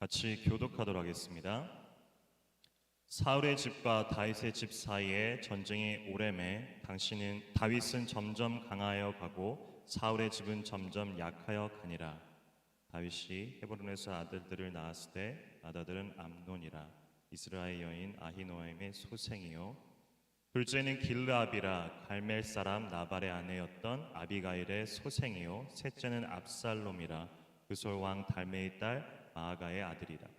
같이 교독하도록 하겠습니다. 사울의 집과 다윗의 집 사이에 전쟁이 오래매 다윗은 점점 강하여 가고 사울의 집은 점점 약하여 가니라. 다윗이 헤브론에서 아들들을 낳았을 때 아들들은 암논이라. 이스라엘 여인 아히노엠의 소생이요 둘째는 길르압이라 갈멜 사람 나발의 아내였던 아비가일의 소생이요 셋째는 압살롬이라 그솔 왕 달메의 딸 마아가의 아들이라.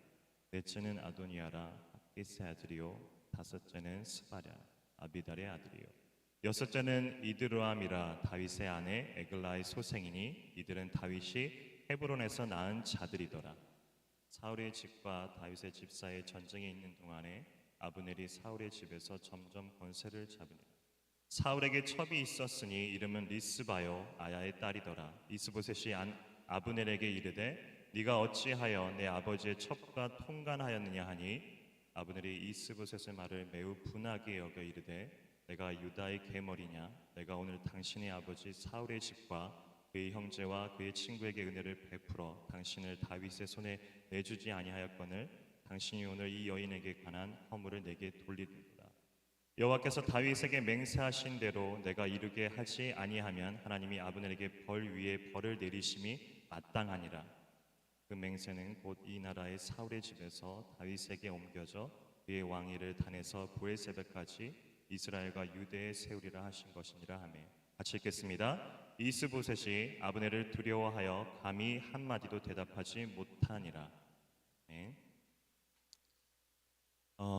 넷째는 아도니아라 하깃의 아들이요 다섯째는 스바랴 아비달의 아들이요 여섯째는 이드로암이라 다윗의 아내 에글라의 소생이니 이들은 다윗이 헤브론에서 낳은 자들이더라. 사울의 집과 다윗의 집 사이에 전쟁이 있는 동안에 아브넬이 사울의 집에서 점점 권세를 잡으니라. 사울에게 첩이 있었으니 이름은 리스바요 아야의 딸이더라. 이스보셋이 아브넬에게 이르되 네가 어찌하여 내 아버지의 첩과 통간하였느냐 하니 아브넬이 이스보셋의 말을 매우 분하게 여겨 이르되 내가 유다의 계머리냐 내가 오늘 당신의 아버지 사울의 집과 그의 형제와 그의 친구에게 은혜를 베풀어 당신을 다윗의 손에 내주지 아니하였거늘 당신이 오늘 이 여인에게 관한 허물을 내게 돌리리로다. 여호와께서 다윗에게 맹세하신 대로 내가 이루게 하지 아니하면 하나님이 아브넬에게 벌 위에 벌을 내리심이 마땅하니라. 그 맹세는 곧 이 나라의 사울의 집에서 다윗에게 옮겨져 그의 왕위를 단에서 브엘세바까지 이스라엘과 유대에 세우리라 하신 것이니라 하며. 같이 읽겠습니다. 이스보셋이 아브넬을 두려워하여 감히 한마디도 대답하지 못하니라. 네.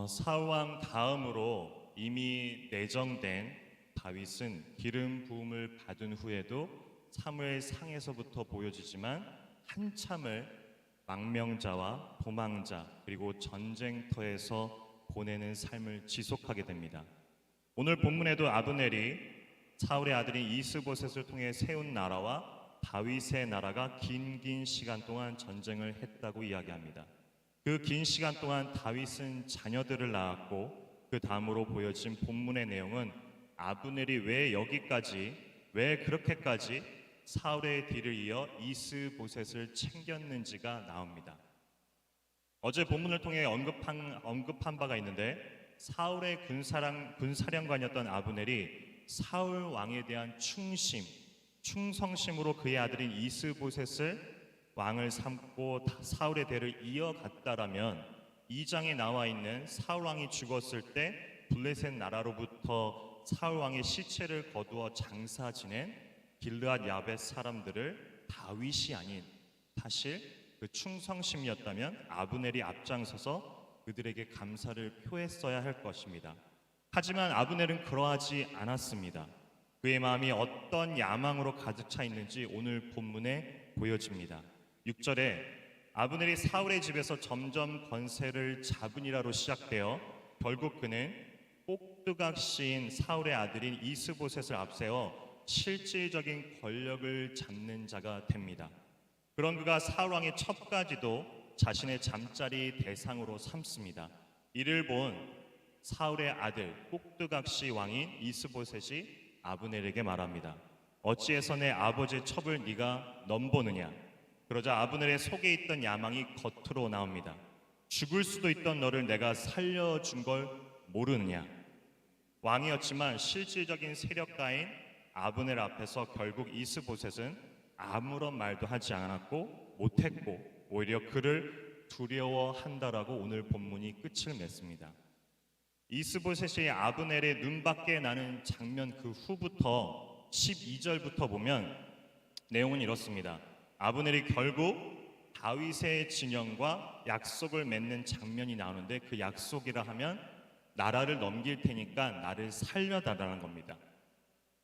사울왕 다음으로 이미 내정된 다윗은 기름 부음을 받은 후에도 사무엘 상에서부터 보여지지만 한참을 망명자와 도망자 그리고 전쟁터에서 보내는 삶을 지속하게 됩니다. 오늘 본문에도 아브넬이 사울의 아들인 이스보셋을 통해 세운 나라와 다윗의 나라가 긴 시간 동안 전쟁을 했다고 이야기합니다. 그 긴 시간 동안 다윗은 자녀들을 낳았고 그 다음으로 보여진 본문의 내용은 아브넬이 왜 그렇게까지 사울의 뒤를 이어 이스보셋을 챙겼는지가 나옵니다. 어제 본문을 통해 언급한 바가 있는데 사울의 군사령관이었던 아브넬이 사울 왕에 대한 충성심으로 그의 아들인 이스보셋을 왕을 삼고 사울의 대를 이어갔다라면 2장에 나와 있는 사울 왕이 죽었을 때 블레셋 나라로부터 사울 왕의 시체를 거두어 장사 지낸 길르앗 야벳 사람들을 다윗이 아닌 사실 그 충성심이었다면 아브넬이 앞장서서 그들에게 감사를 표했어야 할 것입니다. 하지만 아브넬은 그러하지 않았습니다. 그의 마음이 어떤 야망으로 가득 차 있는지 오늘 본문에 보여집니다. 6절에 아브넬이 사울의 집에서 점점 권세를 잡으니라로 시작되어 결국 그는 꼭두각시인 사울의 아들인 이스보셋을 앞세워 실질적인 권력을 잡는 자가 됩니다. 그런 그가 사울 왕의 첩까지도 자신의 잠자리 대상으로 삼습니다. 이를 본 사울의 아들 꼭두각시 왕인 이스보셋이 아브넬에게 말합니다. 어찌해서 내 아버지의 첩을 네가 넘보느냐. 그러자 아브넬의 속에 있던 야망이 겉으로 나옵니다. 죽을 수도 있던 너를 내가 살려준 걸 모르느냐. 왕이었지만 실질적인 세력가인 아브넬 앞에서 결국 이스보셋은 아무런 말도 하지 않았고 못했고 오히려 그를 두려워한다라고 오늘 본문이 끝을 맺습니다. 이스보셋이 아브넬의 눈밖에 나는 장면 그 후부터 12절부터 보면 내용은 이렇습니다. 아브넬이 결국 다윗의 진영과 약속을 맺는 장면이 나오는데 그 약속이라 하면 나라를 넘길 테니까 나를 살려달라는 겁니다.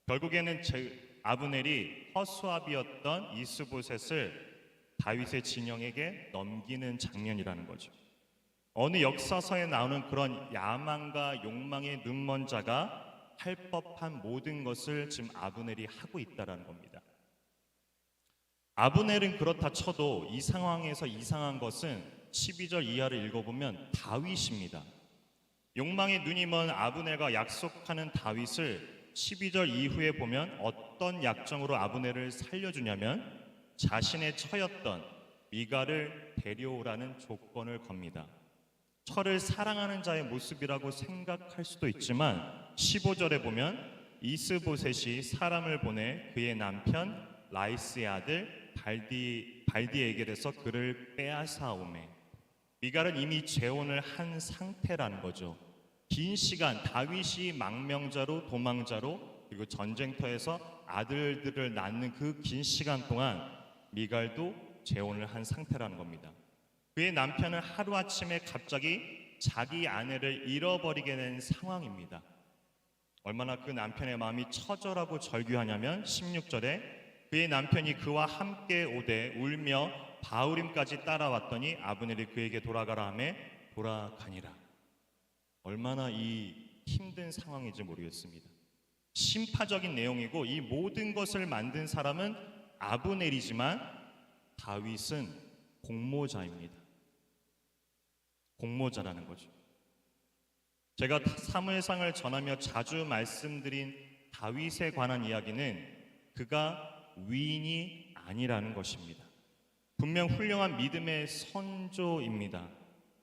결국에는 아브넬이 허수아비였던 이스보셋을 다윗의 진영에게 넘기는 장면이라는 거죠. 어느 역사서에 나오는 그런 야망과 욕망의 눈먼 자가 할 법한 모든 것을 지금 아브넬이 하고 있다는 겁니다. 아브넬은 그렇다 쳐도 이 상황에서 이상한 것은 12절 이하를 읽어보면 다윗입니다. 욕망의 눈이 먼 아브넬과 약속하는 다윗을 12절 이후에 보면 어떤 약정으로 아브넬을 살려주냐면 자신의 처였던 미갈을 데려오라는 조건을 겁니다. 철을 사랑하는 자의 모습이라고 생각할 수도 있지만 15절에 보면 이스보셋이 사람을 보내 그의 남편 라이스의 아들 발디에게서 그를 빼앗아오매. 미갈은 이미 재혼을 한 상태라는 거죠. 긴 시간 다윗이 망명자로 도망자로 그리고 전쟁터에서 아들들을 낳는 그 긴 시간 동안 미갈도 재혼을 한 상태라는 겁니다. 그의 남편은 하루아침에 갑자기 자기 아내를 잃어버리게 된 상황입니다. 얼마나 그 남편의 마음이 처절하고 절규하냐면 16절에 그의 남편이 그와 함께 오되 울며 바후림까지 따라왔더니 아브넬이 그에게 돌아가라 하매 돌아가니라. 얼마나 이 힘든 상황인지 모르겠습니다. 심파적인 내용이고 이 모든 것을 만든 사람은 아브넬이지만 다윗은 공모자입니다. 공모자라는 거죠. 제가 사무엘상을 전하며 자주 말씀드린 다윗에 관한 이야기는 그가 위인이 아니라는 것입니다. 분명 훌륭한 믿음의 선조입니다.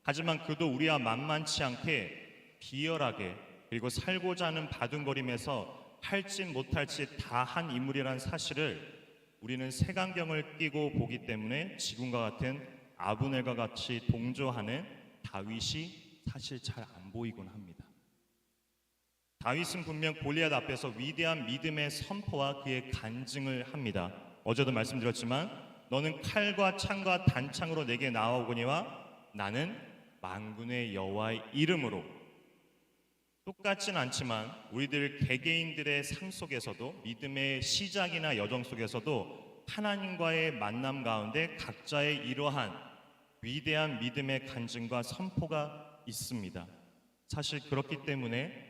하지만 그도 우리와 만만치 않게 비열하게 그리고 살고자 하는 바둥거림에서 할지 못할지 다 한 인물이라는 사실을 우리는 색안경을 끼고 보기 때문에 지금과 같은 아브넬과 같이 동조하는 다윗이 사실 잘 안 보이곤 합니다. 다윗은 분명 골리앗 앞에서 위대한 믿음의 선포와 그의 간증을 합니다. 어제도 말씀드렸지만 너는 칼과 창과 단창으로 내게 나아오거니와 나는 만군의 여호와의 이름으로. 똑같진 않지만 우리들 개개인들의 삶 속에서도 믿음의 시작이나 여정 속에서도 하나님과의 만남 가운데 각자의 이러한 위대한 믿음의 간증과 선포가 있습니다. 사실 그렇기 때문에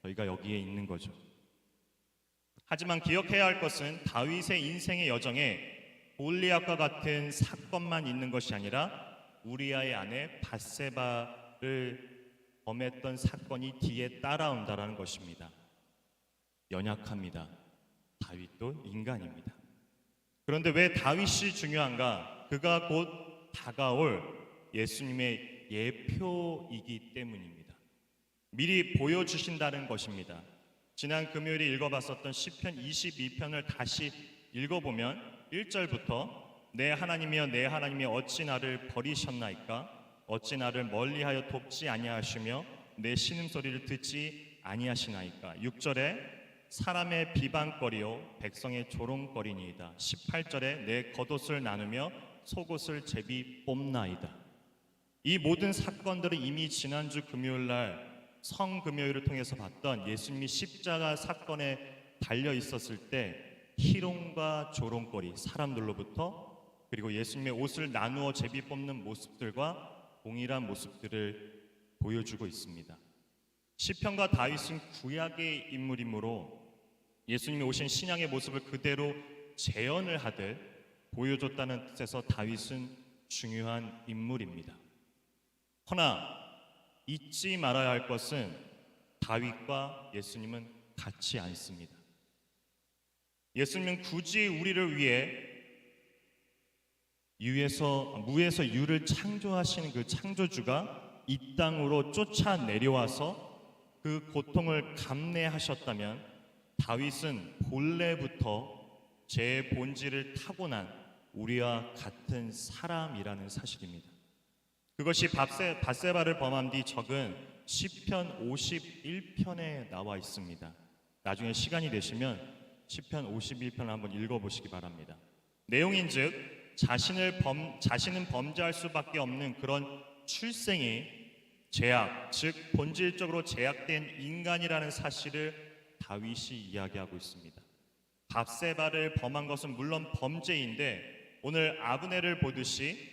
저희가 여기에 있는 거죠. 하지만 기억해야 할 것은 다윗의 인생의 여정에 골리앗과 같은 사건만 있는 것이 아니라 우리아의 아내 밧세바를 범했던 사건이 뒤에 따라온다라는 것입니다. 연약합니다. 다윗도 인간입니다. 그런데 왜 다윗이 중요한가? 그가 곧 다가올 예수님의 예표이기 때문입니다. 미리 보여주신다는 것입니다. 지난 금요일에 읽어봤었던 시편 22편을 다시 읽어보면 1절부터 내 하나님이여 내 하나님이 어찌 나를 버리셨나이까? 어찌 나를 멀리하여 돕지 아니하시며 내 신음소리를 듣지 아니하시나이까? 6절에 사람의 비방거리요 백성의 조롱거리니이다. 18절에 내 겉옷을 나누며 속옷을 제비 뽑나이다. 이 모든 사건들은 이미 지난주 금요일날 성금요일을 통해서 봤던 예수님이 십자가 사건에 달려 있었을 때 희롱과 조롱거리 사람들로부터 그리고 예수님의 옷을 나누어 제비 뽑는 모습들과 동일한 모습들을 보여주고 있습니다. 시편과 다윗은 구약의 인물이므로 예수님이 오신 신약의 모습을 그대로 재현을 하듯 보여줬다는 뜻에서 다윗은 중요한 인물입니다. 허나 잊지 말아야 할 것은 다윗과 예수님은 같지 않습니다. 예수님은 굳이 우리를 위해 무에서 유를 창조하시는 그 창조주가 이 땅으로 쫓아 내려와서 그 고통을 감내하셨다면 다윗은 본래부터 제 본질을 타고난 우리와 같은 사람이라는 사실입니다. 그것이 밧세바를 범한 뒤 적은 시편 51편에 나와 있습니다. 나중에 시간이 되시면 시편 51편을 한번 읽어보시기 바랍니다. 내용인즉 자신은 범죄할 수밖에 없는 그런 출생이 죄악, 즉 본질적으로 제약된 인간이라는 사실을 다윗이 이야기하고 있습니다. 밧세바를 범한 것은 물론 범죄인데 오늘 아브넬을 보듯이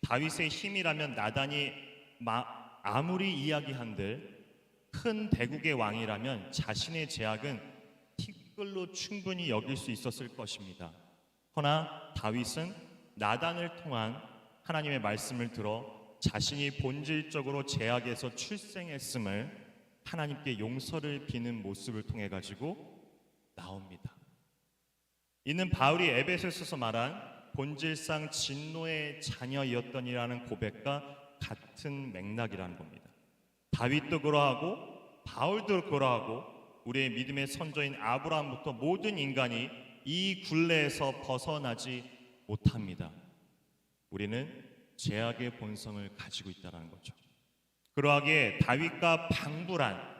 다윗의 힘이라면 나단이 아무리 이야기한들 큰 대국의 왕이라면 자신의 제약은 티끌로 충분히 여길 수 있었을 것입니다. 허나 다윗은 나단을 통한 하나님의 말씀을 들어 자신이 본질적으로 제약에서 출생했음을 하나님께 용서를 비는 모습을 통해 가지고 나옵니다. 이는 바울이 에베소서에서 말한 본질상 진노의 자녀였더니라는 고백과 같은 맥락이라는 겁니다. 다윗도 그러하고 바울도 그러하고 우리의 믿음의 선조인 아브라함부터 모든 인간이 이 굴레에서 벗어나지 못합니다. 우리는 죄악의 본성을 가지고 있다는 거죠. 그러하기에 다윗과 방불한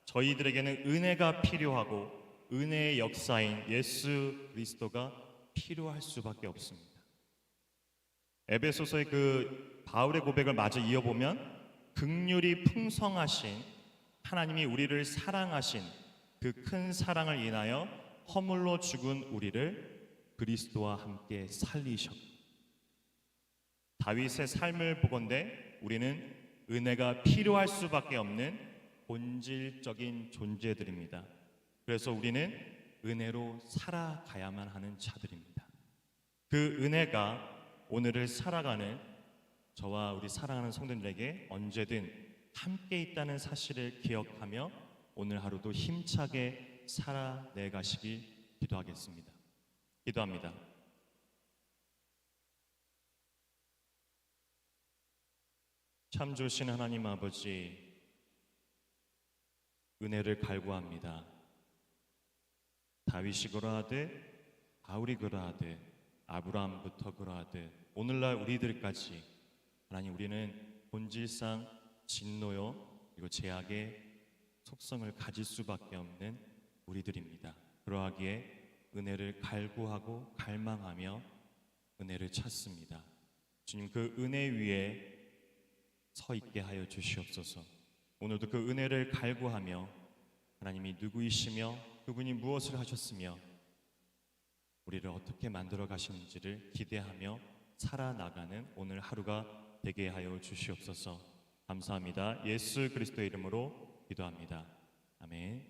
저희들에게는 은혜가 필요하고 은혜의 역사인 예수 그리스도가 필요할 수밖에 없습니다. 에베소서의 그 바울의 고백을 마저 이어보면 긍휼이 풍성하신 하나님이 우리를 사랑하신 그 큰 사랑을 인하여 허물로 죽은 우리를 그리스도와 함께 살리셨고, 다윗의 삶을 보건대 우리는 은혜가 필요할 수밖에 없는 본질적인 존재들입니다. 그래서 우리는 은혜로 살아가야만 하는 자들입니다. 그 은혜가 오늘을 살아가는 저와 우리 사랑하는 성도들에게 언제든 함께 있다는 사실을 기억하며 오늘 하루도 힘차게 살아내 가시길 기도하겠습니다. 기도합니다. 참 좋으신 하나님 아버지, 은혜를 갈구합니다. 다윗이 그러하되 바울이 그러하되 아브라함부터 그러하되 오늘날 우리들까지 하나님, 우리는 본질상 진노요 그리고 죄악의 속성을 가질 수밖에 없는 우리들입니다. 그러하기에 은혜를 갈구하고 갈망하며 은혜를 찾습니다. 주님, 그 은혜 위에 서 있게 하여 주시옵소서. 오늘도 그 은혜를 갈구하며 하나님이 누구이시며 그분이 무엇을 하셨으며 우리를 어떻게 만들어 가시는지를 기대하며 살아나가는 오늘 하루가 되게 하여 주시옵소서. 감사합니다. 예수 그리스도의 이름으로 기도합니다. 아멘.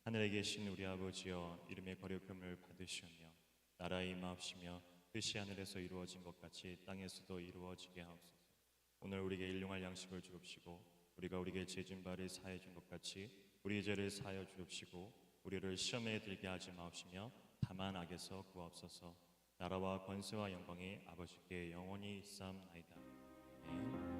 하늘에 계신 우리 아버지여, 이름의 거룩함을 받으시오며 나라의 임하옵시며 뜻이 하늘에서 이루어진 것 같이 땅에서도 이루어지게 하옵소서. 오늘 우리에게 일용할 양식을 주옵시고 우리가 우리에게 죄진 바를 사해 준 것 같이 우리의 죄를 사하여 주옵시고 우리를 시험에 들게 하지 마옵시며 다만 악에서 구하옵소서. 나라와 권세와 영광이 아버지께 영원히 있사옵나이다. 아멘.